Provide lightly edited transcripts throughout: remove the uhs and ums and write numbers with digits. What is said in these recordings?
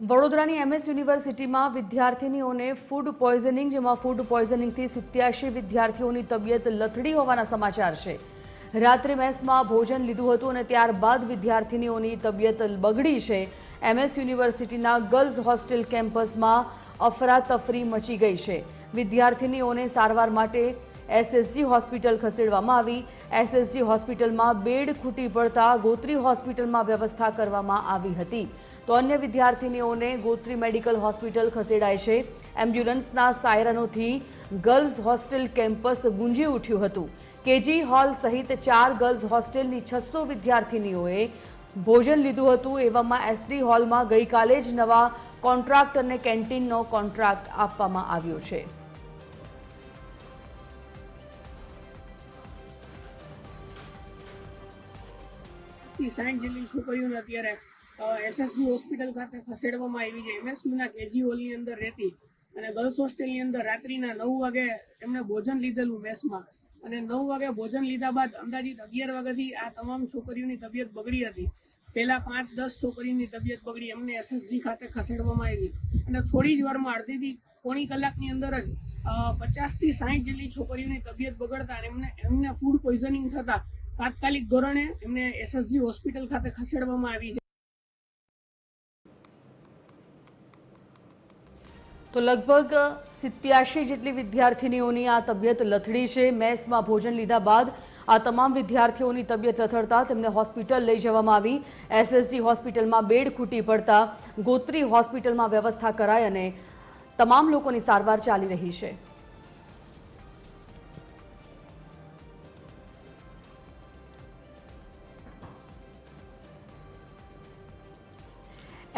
વડોદરાની એમએસ યુનિવર્સિટીમાં વિદ્યાર્થીનીઓને food poisoning, જેમાં ફૂડ પોઈઝનિંગથી 87 વિદ્યાર્થીઓની તબિયત લથડી હોવાના સમાચાર છે. રાત્રે મેસમાં ભોજન લીધું હતું અને ત્યારબાદ વિદ્યાર્થીનીઓની તબિયત બગડી છે. એમએસ યુનિવર્સિટીના ગર્લ્સ હોસ્ટેલ કેમ્પસમાં અફરાતફરી મચી ગઈ છે. વિદ્યાર્થીનીઓને સારવાર માટે એસએસજી હોસ્પિટલ ખસેડવામાં આવી. એસએસજી હોસ્પિટલમાં બેડ ખૂટી પડતા ગોત્રી હોસ્પિટલમાં વ્યવસ્થા કરવામાં આવી હતી, તો અન્ય વિદ્યાર્થીનીઓને ગોત્રી મેડિકલ હોસ્પિટલ ખસેડાય છે. એમ્બ્યુલન્સના સાયરનોથી ગર્લ્સ હોસ્ટેલ કેમ્પસ ગુંજી ઉઠ્યું હતું. કેજી હોલ સહિત 4 ગર્લ્સ હોસ્ટેલની 600 વિદ્યાર્થીનીઓએ ભોજન લીધું હતું. એવામાં એસડી હોલમાં ગઈકાલે જ નવા કોન્ટ્રાક્ટરને કેન્ટીનનો કોન્ટ્રાક્ટ આપવામાં આવ્યો છે. જેટલી છોકરીઓને અત્યારે એસએસજી હોસ્પિટલ ખાતે ખસેડવામાં આવી છે. એમએસયુના કેજી હોલની અંદર રહેતી અને ગર્લ્સ હોસ્ટેલની અંદર રાત્રિના 9 વાગે એમણે ભોજન લીધેલું મેસમાં, અને 9 વાગે ભોજન લીધા બાદ અંદાજિત 11 વાગ્યાથી આ તમામ છોકરીઓની તબિયત બગડી હતી. પહેલા 5-10 છોકરીની તબિયત બગડી, એમને એસએસજી ખાતે ખસેડવામાં આવી અને થોડી જ વારમાં અડધીથી પોણી કલાકની અંદર જ 50 થી 60 જેટલી છોકરીઓની તબિયત બગડતા એમને ફૂડ પોઈઝનિંગ થતા તાત્કાલિક ધોરણે એમને એસએસજી હોસ્પિટલ ખાતે ખસેડવામાં આવી છે. તો લગભગ 87 જેટલી વિદ્યાર્થીનીઓની આ તબિયત લથડી છે. મેસમાં ભોજન લીધા બાદ આ તમામ વિદ્યાર્થીઓની તબિયત લથડતા તેમને હોસ્પિટલ લઈ જવામાં આવી. એસએસજી હોસ્પિટલમાં બેડ ખૂટી પડતા ગોત્રી હોસ્પિટલમાં વ્યવસ્થા કરાઈ અને તમામ લોકોની સારવાર ચાલી રહી છે.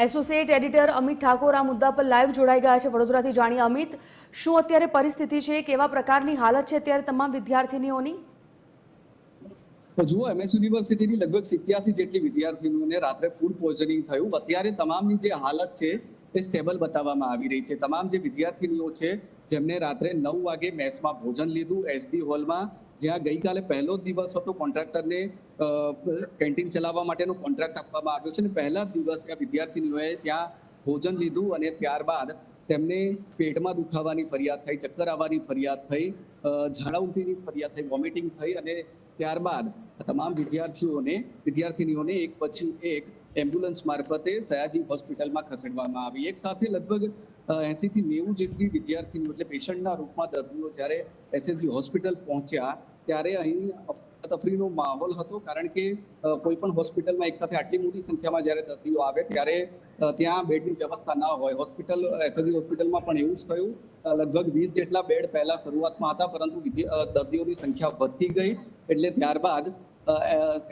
એસોસિએટ એડિટર અમિત ઠાકોર આ મુદ્દા પર લાઈવ જોડાઈ ગયા છે વડોદરાથી. જાણીએ અમિત, શું અત્યારે પરિસ્થિતિ છે, કેવા પ્રકારની હાલત છે અત્યારે તમામ વિદ્યાર્થીનીઓની? જુઓ, એમએસ યુનિવર્સિટીની લગભગ 87 જેટલી વિદ્યાર્થીનીઓને રાત્રે ફૂડ પોઈઝનિંગ થયું. અત્યારે તમામની જે હાલત છે એ સ્ટેબલ બતાવવામાં આવી રહી છે. તમામ જે વિદ્યાર્થીનીઓ છે જેમને રાત્રે 9 વાગે મેસમાં ભોજન લીધું એસડી હોલમાં, જ્યાં ગઈકાલે પહેલો જ દિવસ હતો કોન્ટ્રાક્ટરને કેન્ટીન ચલાવવા માટેનો કોન્ટ્રાક્ટ આપવામાં આવ્યો છે, અને પહેલા જ દિવસે આ વિદ્યાર્થીનીઓએ ત્યાં ભોજન લીધું અને ત્યારબાદ તેમને પેટમાં દુખાવાની ફરિયાદ થઈ, ચક્કર આવવાની ફરિયાદ થઈ, ઝાડા ઉલટીની ફરિયાદ થઈ, વોમિટિંગ થઈ, અને ત્યારબાદ તમામ વિદ્યાર્થીનીઓને એક પછી એક એમ્બ્યુલન્સ મારફતે સયાજી હોસ્પિટલમાં ખસેડવામાં આવી. એક સાથે લગભગ 80 થી 90 જેટલી વિદ્યાર્થીનીઓ એટલે પેશન્ટના રૂપમાં દર્દીઓ જ્યારે એસએસજી હોસ્પિટલ પહોંચ્યા ત્યારે અહીં અફરાતફરીનો માહોલ હતો, કારણ કે કોઈ પણ હોસ્પિટલમાં એક સાથે આટલી મોટી સંખ્યામાં જ્યારે દર્દીઓ આવે ત્યારે ત્યાં બેડની વ્યવસ્થા ના હોય. એસએસજી હોસ્પિટલમાં પણ એવું જ થયું. લગભગ 20 જેટલા બેડ પહેલા શરૂઆતમાં હતા, પરંતુ દર્દીઓની સંખ્યા વધતી ગઈ એટલે ત્યારબાદ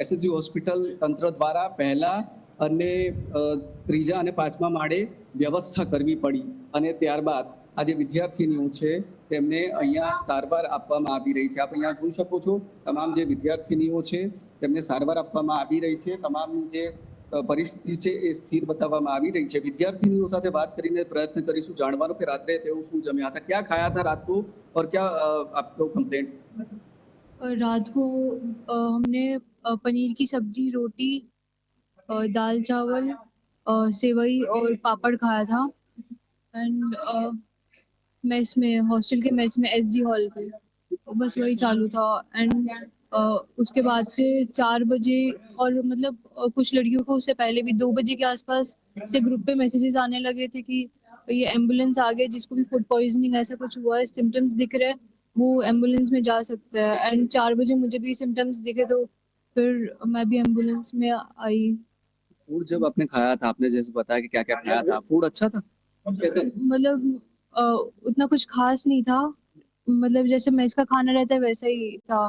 એસએસજી હોસ્પિટલ તંત્ર દ્વારા પહેલા અને ત્રીજા અને 5મા માળે વ્યવસ્થા કરવી પડી, અને ત્યારબાદ આ જે વિદ્યાર્થીનીઓ છે તેમને અહીંયા સારવાર આપવામાં આવી રહી છે. આપ અહીંયા જોઈ શકો છો, તમામ જે વિદ્યાર્થીનીઓ છે તેમને સારવાર આપવામાં આવી રહી છે. તમામની જે પરિસ્થિતિ છે એ સ્થિર બતાવવામાં આવી રહી છે. વિદ્યાર્થીનીઓ સાથે વાત કરીને પ્રયત્ન કરીશું જાણવાનો કે રાત્રે તેઓ શું જમ્યા હતા, क्या खाया था रात को और क्या आपको कंप्लेंट? रात को हमने पनीर की सब्जी, रोटी, दाल चावल, सेवई और पापड़ खाया था. एंड मेस में, हॉस्टल के मेस में एसडी हॉल पे बस वही चालू था. एंड उसके बाद से 4 बजे और मतलब कुछ लड़कियों को उससे पहले भी 2 बजे के आसपास से ग्रुप पे मैसेजेस आने लगे थे कि ये एम्बुलेंस आ गए, जिसको भी फूड पॉइजनिंग ऐसा कुछ हुआ है, सिम्टम्स दिख रहे हैं, वो एम्बुलेंस में जा सकता है. एंड 4 बजे मुझे भी सिम्टम्स दिखे तो फिर मैं भी एम्बुलेंस में आई. फूड जब आपने खाया था, आपने जैसे बताया कि क्या क्या खाया था, फूड अच्छा था? मतलब उतना कुछ खास नहीं था, मतलब जैसे मेस का खाना रहता है वैसा ही था.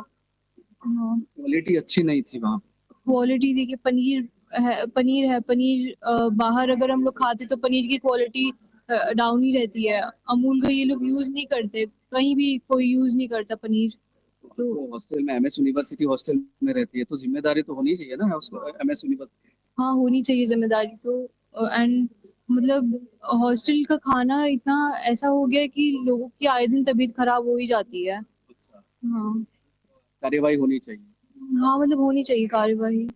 क्वालिटी अच्छी नहीं थी वहाँ? क्वालिटी देखिए, पनीर है. पनीर बाहर अगर हम लोग खाते तो पनीर की क्वालिटी डाउन ही रहती है. अमूल का ये लोग यूज नहीं करते, कहीं भी कोई यूज नहीं करता पनीर. तो हॉस्टल में, एमएस यूनिवर्सिटी हॉस्टल में रहती है तो जिम्मेदारी तो होनी चाहिए ना एमएस यूनिवर्सिटी? हाँ, होनी चाहिए जिम्मेदारी तो. एंड मतलब हॉस्टल का खाना इतना ऐसा हो गया कि लोगों की आए दिन तबीयत खराब हो ही जाती है. हाँ कार्यवाही होनी चाहिए. हाँ, मतलब होनी चाहिए कार्यवाही.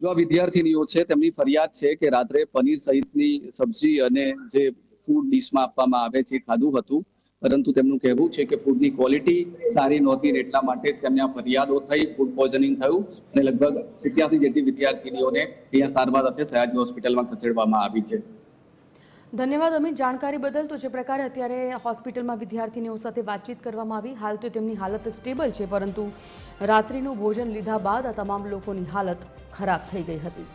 જો આ વિદ્યાર્થીનીઓ છે તેમની ફરિયાદ છે કે રાત્રે પનીર સહિતની સબ્જી અને જે ફૂડ ડીશમાં આપવામાં આવે છે એ ખાધું હતું, પરંતુ તેમનું કહેવું છે કે ફૂડની ક્વોલિટી સારી નહોતી ને એટલા માટે જ તેમને આ ફરિયાદો થઈ, ફૂડ પોઈઝનિંગ થયું અને લગભગ 87 જેટલી વિદ્યાર્થીનીઓને અહીંયા સારવાર અર્થે સયાજી હોસ્પિટલમાં ખસેડવામાં આવી છે. ધન્યવાદ અમિત, જાણકારી બદલ. તો જે પ્રકારે અત્યારે હોસ્પિટલમાં વિદ્યાર્થીનીઓ સાથે વાતચીત કરવામાં આવી, હાલ તો તેમની હાલત સ્ટેબલ છે, પરંતુ રાત્રિનું ભોજન લીધા બાદ આ તમામ લોકોની હાલત ખરાબ થઈ ગઈ હતી.